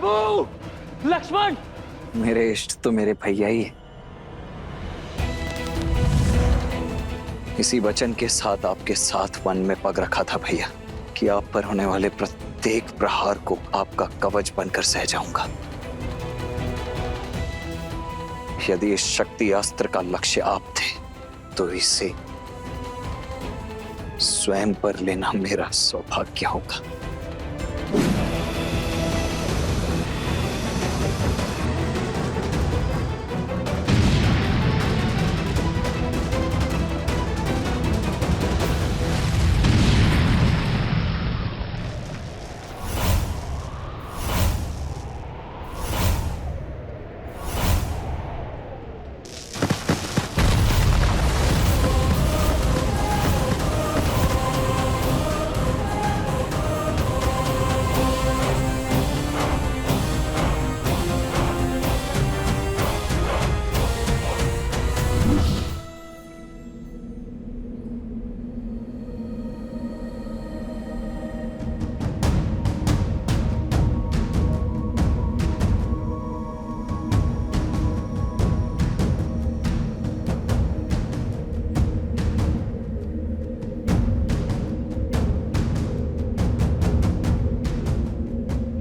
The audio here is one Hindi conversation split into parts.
प्रभु! लक्ष्मण! मेरे इष्ट तो मेरे भैया ही है। इसी वचन के साथ आपके साथ मन में पग रखा था भैया कि आप पर होने वाले प्रत्येक प्रहार को आपका कवच बनकर सह जाऊंगा। यदि इस शक्ति अस्त्र का लक्ष्य आप थे तो इसे स्वयं पर लेना मेरा सौभाग्य होगा।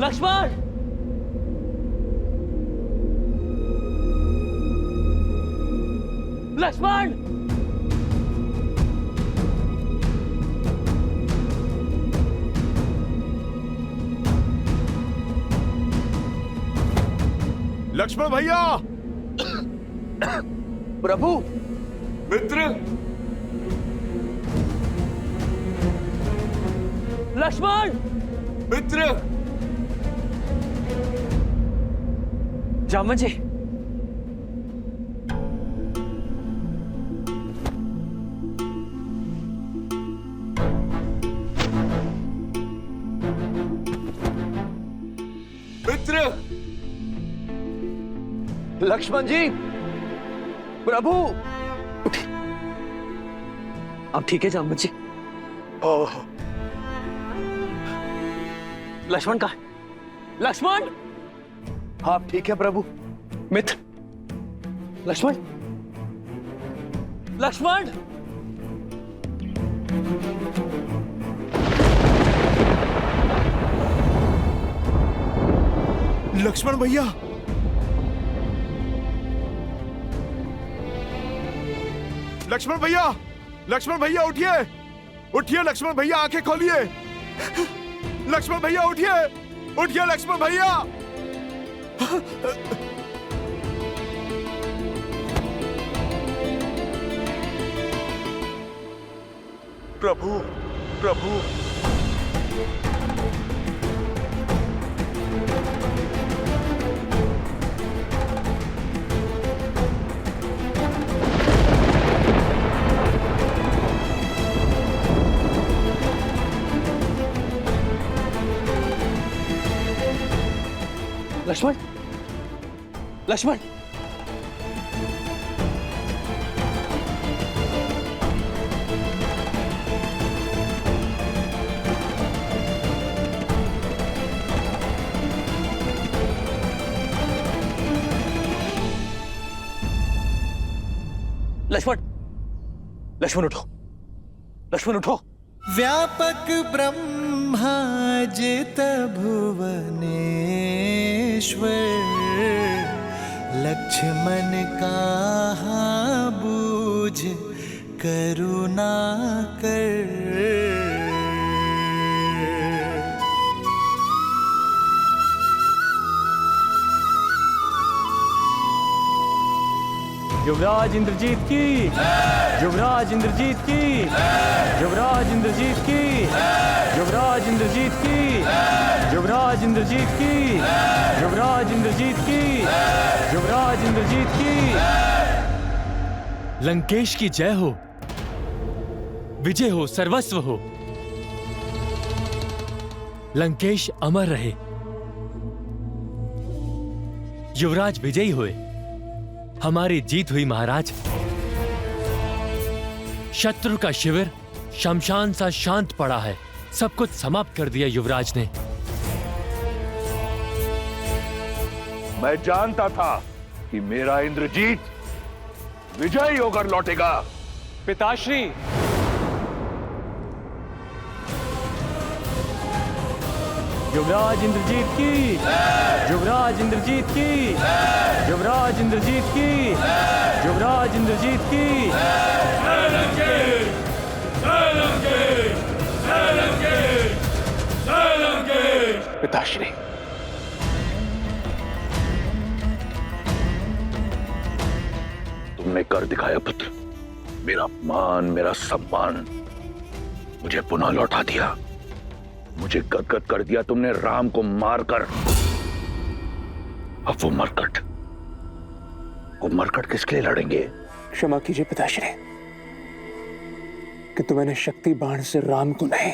लक्ष्मण! लक्ष्मण! लक्ष्मण भैया! प्रभु! मित्र! लक्ष्मण! मित्र! जामन जी! मित्र! लक्ष्मण जी! प्रभु! उठिए। आप ठीक है जामन जी? ओह! लक्ष्मण कहाँ है? लक्ष्मण! आप ठीक है प्रभु? मित्र! लक्ष्मण! लक्ष्मण! लक्ष्मण भैया! लक्ष्मण भैया! लक्ष्मण भैया उठिए! उठिए लक्ष्मण भैया, आंखें खोलिए! लक्ष्मण भैया उठिए! उठिए लक्ष्मण भैया! प्रभु! प्रभु! लक्ष्मण! लक्ष्मण! लक्ष्मण! लक्ष्मण उठो! लक्ष्मण उठो! व्यापक ब्रह्मा जित भुवनेश्वर, लक्ष्मण कहा बूझ करुणा कर। युवराज इंद्रजीत की! युवराज इंद्रजीत की! युवराज इंद्रजीत की! युवराज इंद्रजीत की! युवराज इंद्रजीत की! युवराज इंद्रजीत की! युवराज इंद्रजीत की! लंकेश की जय हो, विजय हो, सर्वस्व हो। लंकेश अमर रहे। युवराज विजयी हुए, हमारी जीत हुई महाराज। शत्रु का शिविर शमशान सा शांत पड़ा है, सब कुछ समाप्त कर दिया युवराज ने। मैं जानता था कि मेरा इंद्रजीत विजयी होकर लौटेगा। पिताश्री, युवराज इंद्रजीत की, युवराज इंद्रजीत की, युवराज इंद्रजीत की, युवराज इंद्रजीत की। पिताश्री, तुमने कर दिखाया पुत्र। मेरा मान, मेरा सम्मान मुझे पुनः लौटा दिया। मुझे गदगद कर दिया तुमने राम को मारकर। अब वो मरकट किसके लिए लड़ेंगे? क्षमा कीजिए पिताश्री कि तो मैंने शक्ति बाण से राम को नहीं,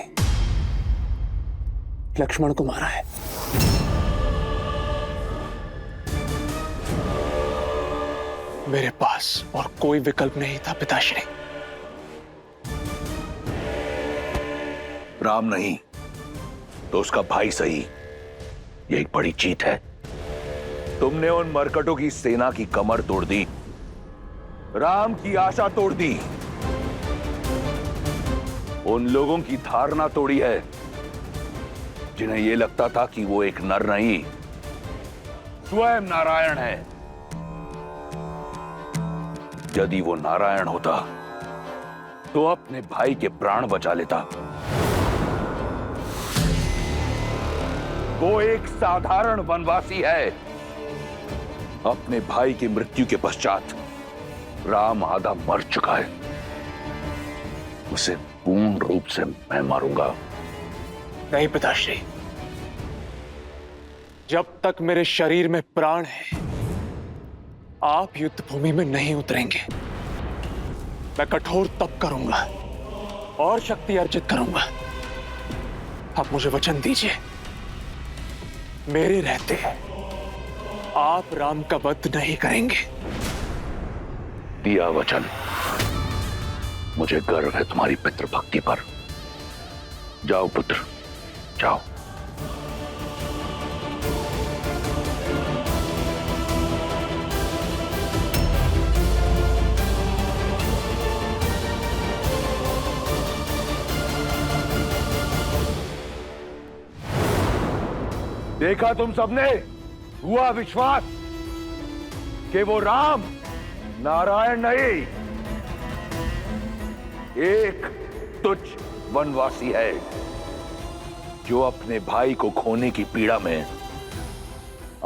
लक्ष्मण को मारा है। मेरे पास और कोई विकल्प नहीं था पिताश्री। राम नहीं तो उसका भाई सही, ये एक बड़ी जीत है। तुमने उन मरकटों की सेना की कमर तोड़ दी, राम की आशा तोड़ दी, उन लोगों की धारणा तोड़ी है जिन्हें यह लगता था कि वो एक नर नहीं, स्वयं नारायण है। यदि वो नारायण होता तो अपने भाई के प्राण बचा लेता। वो एक साधारण वनवासी है। अपने भाई की मृत्यु के पश्चात राम आधा मर चुका है, उसे पूर्ण रूप से मैं मारूंगा। नहीं पिताश्री, जब तक मेरे शरीर में प्राण है आप युद्ध भूमि में नहीं उतरेंगे। मैं कठोर तप करूंगा और शक्ति अर्जित करूंगा। आप मुझे वचन दीजिए, मेरे रहते आप राम का वध नहीं करेंगे। दिया वचन। मुझे गर्व है तुम्हारी पितृभक्ति पर। जाओ पुत्र, जाओ। देखा तुम सबने, हुआ विश्वास कि वो राम नारायण नहीं, एक तुच्छ वनवासी है जो अपने भाई को खोने की पीड़ा में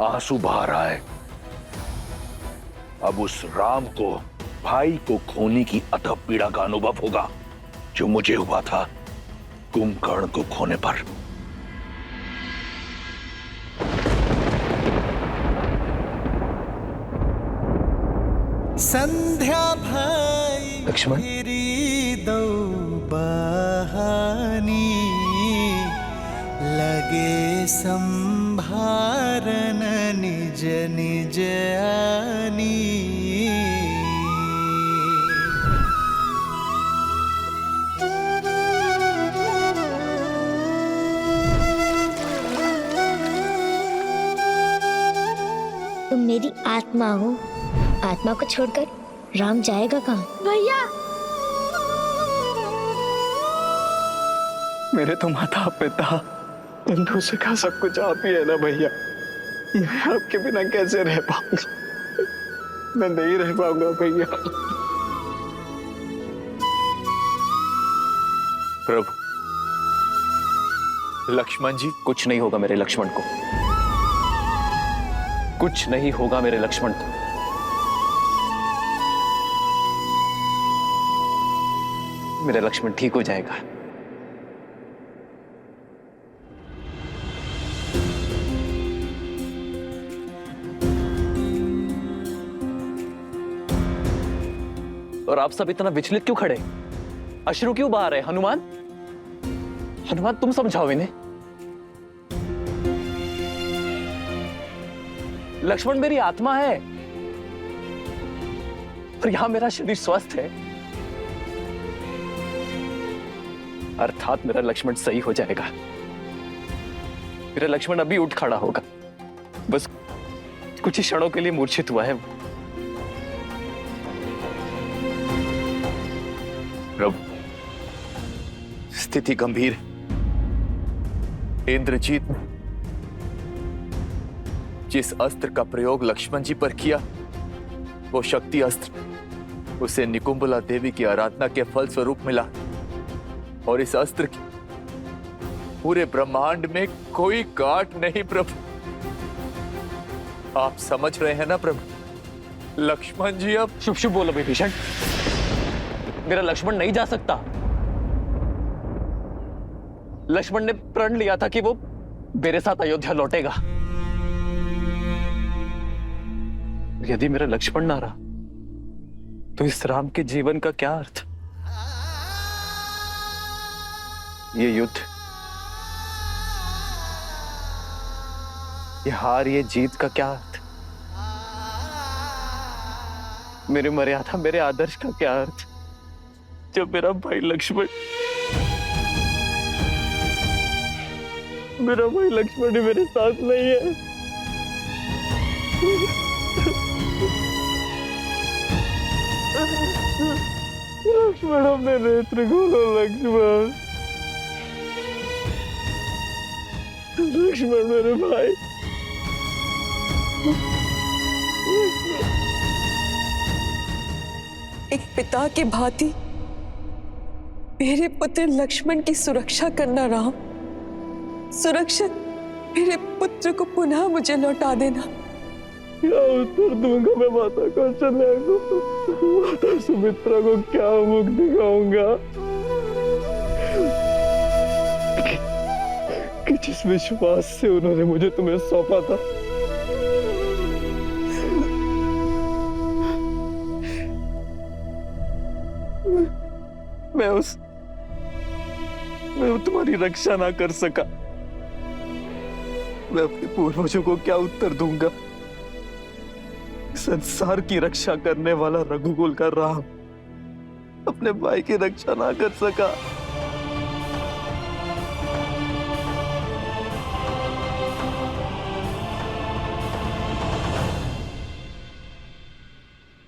आंसू बहा रहा है। अब उस राम को भाई को खोने की अथक पीड़ा का अनुभव होगा जो मुझे हुआ था कुंभकर्ण को खोने पर। संध्या भाई लक्ष्मण। तेरी दो बहानी लगे संभारन निज निज आनी। तुम मेरी आत्मा हो, आत्मा को छोड़कर राम जाएगा कहाँ? भैया, मेरे तो माता पिता बंधु से का सब कुछ आप ही है ना भैया। मैं आपके बिना कैसे रह पाऊंगा? मैं नहीं रह पाऊंगा भैया। प्रभु, लक्ष्मण जी, कुछ नहीं होगा मेरे लक्ष्मण को, कुछ नहीं होगा मेरे लक्ष्मण को। मेरा लक्ष्मण ठीक हो जाएगा। और आप सब इतना विचलित क्यों खड़े? अश्रु क्यों बहा रहे? हनुमान, हनुमान तुम समझाओ इन्हें। लक्ष्मण मेरी आत्मा है और यहां मेरा शरीर स्वस्थ है, अर्थात मेरा लक्ष्मण सही हो जाएगा। मेरा लक्ष्मण अभी उठ खड़ा होगा। बस कुछ ही क्षणों के लिए मूर्छित हुआ है। प्रभु, स्थिति गंभीर। इंद्रजीत ने जिस अस्त्र का प्रयोग लक्ष्मण जी पर किया, वो शक्ति अस्त्र उसे निकुंबला देवी की आराधना के फल स्वरूप मिला, और इस अस्त्र की पूरे ब्रह्मांड में कोई गांठ नहीं। प्रभु, आप समझ रहे हैं ना प्रभु? लक्ष्मण जी अब शुभ शुभ बोलो विभीषण, मेरा लक्ष्मण नहीं जा सकता। लक्ष्मण ने प्रण लिया था कि वो मेरे साथ अयोध्या लौटेगा। यदि मेरा लक्ष्मण ना रहा तो इस राम के जीवन का क्या अर्थ? ये युद्ध, ये हार, ये जीत का क्या अर्थ? मेरे मर्यादा, मेरे आदर्श का क्या अर्थ जब मेरा भाई लक्ष्मण ही मेरे साथ नहीं है? लक्ष्मण, अपने नेत्र खोलो लक्ष्मण। लक्ष्मण मेरे भाई। एक पिता की भांति मेरे पुत्र लक्ष्मण की सुरक्षा करना राम। सुरक्षित मेरे पुत्र को पुनः मुझे लौटा देना। क्या उत्तर दूंगा मैं माता कौशल्या को? माता सुमित्रा को क्या मुख दिखाऊंगा कि जिस विश्वास से उन्होंने मुझे तुम्हें सौंपा था, मैं तुम्हारी रक्षा ना कर सका। मैं अपने पूर्वजों को क्या उत्तर दूंगा? संसार की रक्षा करने वाला रघुकुल का राम अपने भाई की रक्षा ना कर सका।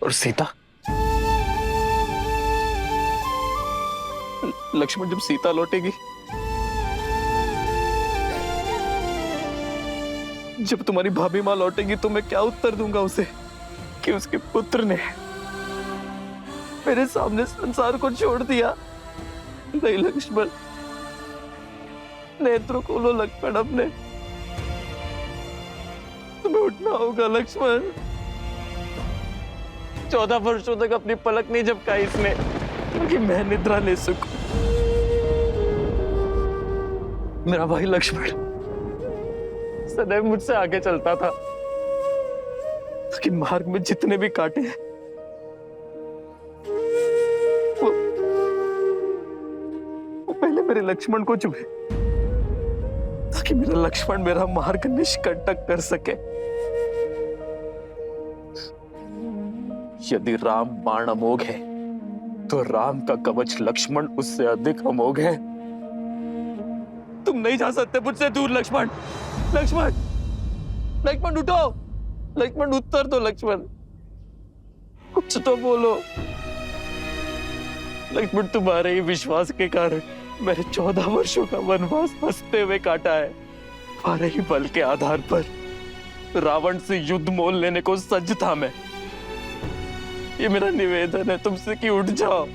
और सीता, लक्ष्मण जब सीता लौटेगी, जब तुम्हारी भाभी मां लौटेगी, तो मैं क्या उत्तर दूंगा उसे कि उसके पुत्र ने मेरे सामने संसार को छोड़ दिया? नहीं लक्ष्मण, नेत्र खोलो लक्ष्मण अपने। तुम्हें उठना होगा लक्ष्मण। 14 वर्षों तक अपनी पलक नहीं झपकाई इसने ताकि मैं निद्रा ले सकूं। मेरा भाई लक्ष्मण सदैव मुझसे आगे चलता था ताकि मार्ग में जितने भी कांटे हैं वो पहले मेरे लक्ष्मण को चुभे, ताकि मेरा लक्ष्मण मेरा मार्ग निष्कंटक कर सके। यदि राम बाण अमोघ है तो राम का कवच लक्ष्मण उससे अधिक अमोघ है। तुम नहीं जा सकते मुझसे दूर लक्ष्मण। लक्ष्मण, लक्ष्मण उठो। लक्ष्मण उत्तर दो लक्ष्मण, कुछ तो बोलो। लक्ष्मण, तुम्हारे ही विश्वास के कारण मैंने 14 वर्षों का वनवास हंसते हुए काटा है। तुम्हारे ही बल के आधार पर रावण से युद्ध मोल लेने को सज्ज था मैं। ये मेरा निवेदन है तुमसे कि उठ जाओ।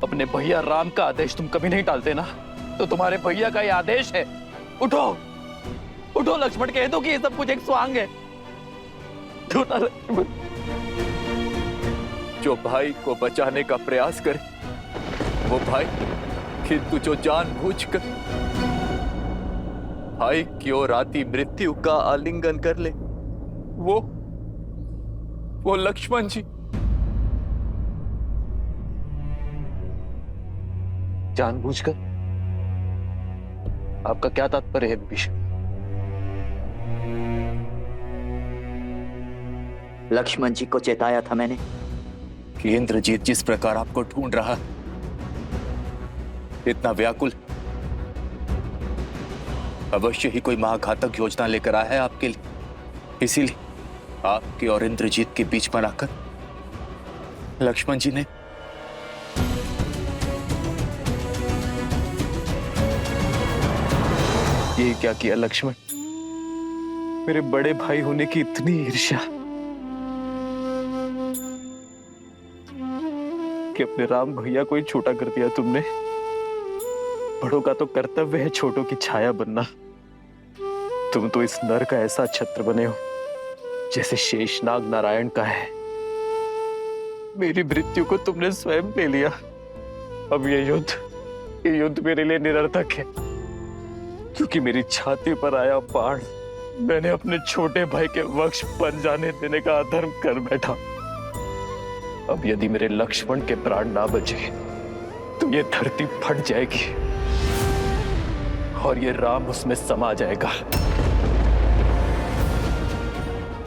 अपने भैया राम का आदेश तुम कभी नहीं टालते ना, तो तुम्हारे भैया का ये आदेश है। उठो, उठो लक्ष्मण, कह दो कि ये सब कुछ एक स्वांग है। उठो लक्ष्मण। जो भाई को बचाने का प्रयास करे वो भाई, किंतु जो जानबूझकर भाई की ओर आती मृत्यु का आलिंगन कर ले, वो लक्ष्मण जी। जानबूझकर? आपका क्या तात्पर्य है विभीषण? लक्ष्मण जी को चेताया था मैंने कि इंद्रजीत जिस प्रकार आपको ढूंढ रहा, इतना व्याकुल, अवश्य ही कोई महाघातक योजना लेकर आया है आपके लिए, इसीलिए आपके और इंद्रजीत के बीच में आकर लक्ष्मण जी ने ये क्या किया लक्ष्मण? मेरे बड़े भाई होने की इतनी ईर्ष्या कि अपने राम भैया को ही छोटा कर दिया तुमने। बड़ों का तो कर्तव्य है छोटों की छाया बनना। तुम तो इस नर का ऐसा छत्र बने हो जैसे शेषनाग नारायण का है। मेरी मृत्यु को तुमने स्वयं ले लिया। अब ये युद्ध मेरे लिए निरर्थक है, क्योंकि मेरी छाती पर आया बाण मैंने अपने छोटे भाई के वक्ष बन जाने देने का अधर्म कर बैठा। अब यदि मेरे लक्ष्मण के प्राण ना बचे तो ये धरती फट जाएगी और ये राम उसमें समा जाएगा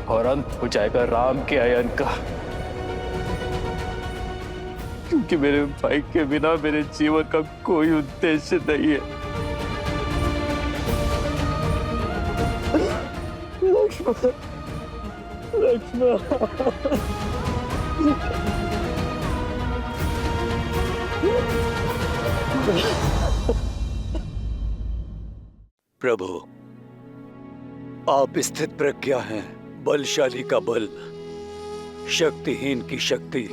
और अंत हो जाएगा राम के अयन का। क्योंकि मेरे भाई के बिना मेरे जीवन का कोई उद्देश्य नहीं है। प्रभु, आप स्थित प्रज्ञा हैं, बलशाली का बल, शक्तिहीन की शक्ति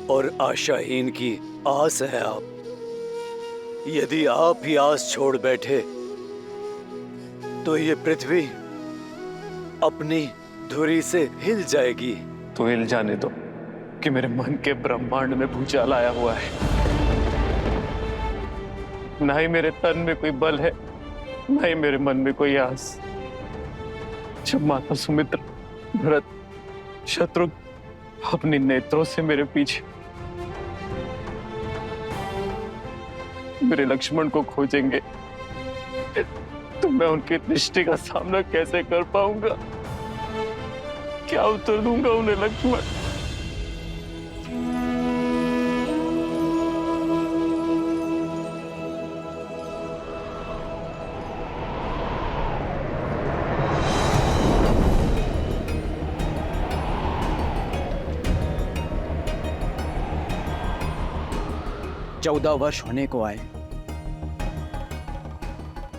और आशाहीन की आस है आप। यदि आप ही आस छोड़ बैठे तो ये पृथ्वी अपनी धुरी से हिल जाएगी। तो हिल जाने दो कि मेरे मन के ब्रह्मांड में भूचाल आया हुआ है। ना ही मेरे तन में कोई बल है, ना ही मेरे मन में कोई आस। जब माता सुमित्रा, भरत, शत्रुघ्न अपने नेत्रों से मेरे पीछे मेरे लक्ष्मण को खोजेंगे तो मैं उनकी दृष्टि का सामना कैसे कर पाऊंगा? क्या उत्तर दूंगा उन्हें लक्ष्मण? चौदह वर्ष होने को आए।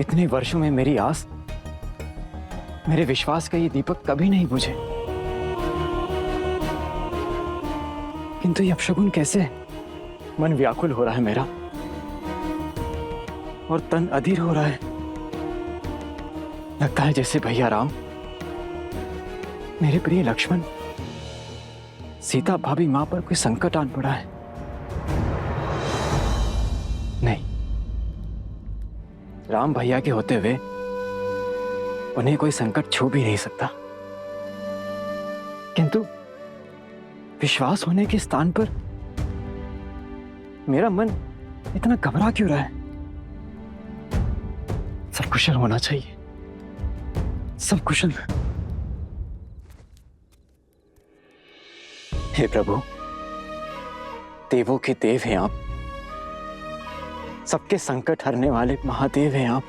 इतने वर्षों में मेरी आस, मेरे विश्वास का ये दीपक कभी नहीं बुझे। किंतु ये अपशगुन कैसे? मन व्याकुल हो रहा है मेरा और तन अधीर हो रहा है। लगता है जैसे भैया राम, मेरे प्रिय लक्ष्मण, सीता भाभी मां पर कोई संकट आन पड़ा है। नहीं, राम भैया के होते हुए उन्हें कोई संकट छू भी नहीं सकता। किंतु विश्वास होने के स्थान पर मेरा मन इतना घबरा क्यों रहा है? सब कुशल होना चाहिए, सब कुशल। हे प्रभु, देवों के देव हैं आप, सबके संकट हरने वाले महादेव हैं आप,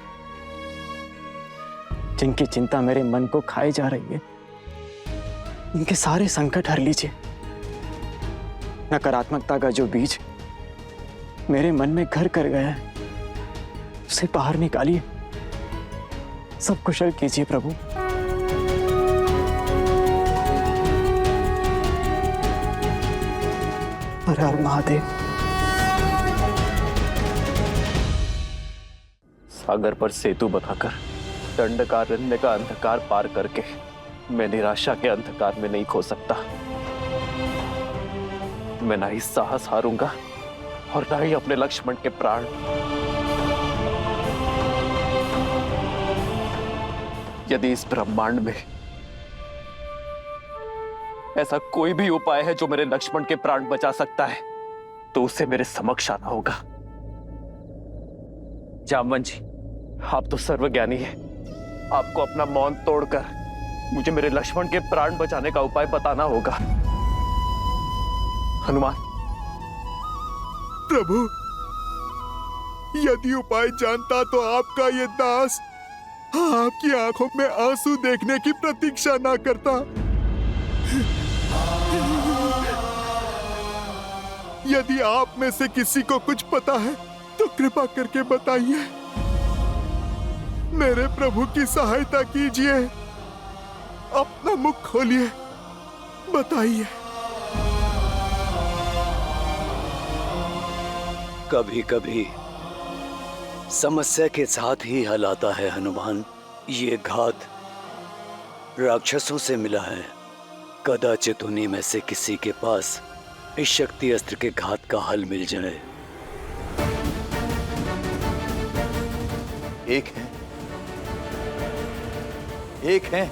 जिनकी चिंता मेरे मन को खाई जा रही है। इनके सारे संकट हर लीजिए। नकारात्मकता का जो बीज मेरे मन में घर कर गया है, उसे बाहर निकालिए। सब कुशल कीजिए प्रभु। हर हर महादेव। सागर पर सेतु बनाकर दंडकारण्य का अंधकार पार करके मैं निराशा के अंधकार में नहीं खो सकता। मैं ना ही साहस हारूंगा और ना ही अपने लक्ष्मण के प्राण। यदि इस ब्रह्मांड में ऐसा कोई भी उपाय है जो मेरे लक्ष्मण के प्राण बचा सकता है, तो उसे मेरे समक्ष आना होगा। जामवन जी, आप तो सर्वज्ञानी हैं। आपको अपना मौन तोड़कर मुझे मेरे लक्ष्मण के प्राण बचाने का उपाय बताना होगा। हनुमान। प्रभु, यदि उपाय जानता तो आपका ये दास आपकी आंखों में आंसू देखने की प्रतीक्षा ना करता। यदि आप में से किसी को कुछ पता है तो कृपा करके बताइए। मेरे प्रभु की सहायता कीजिए। अपना मुख खोलिए, बताइए। कभी कभी समस्या के साथ ही हल आता है हनुमान। ये घात राक्षसों से मिला है। कदाचित उन्हीं में से किसी के पास इस शक्ति अस्त्र के घात का हल मिल जाए। एक है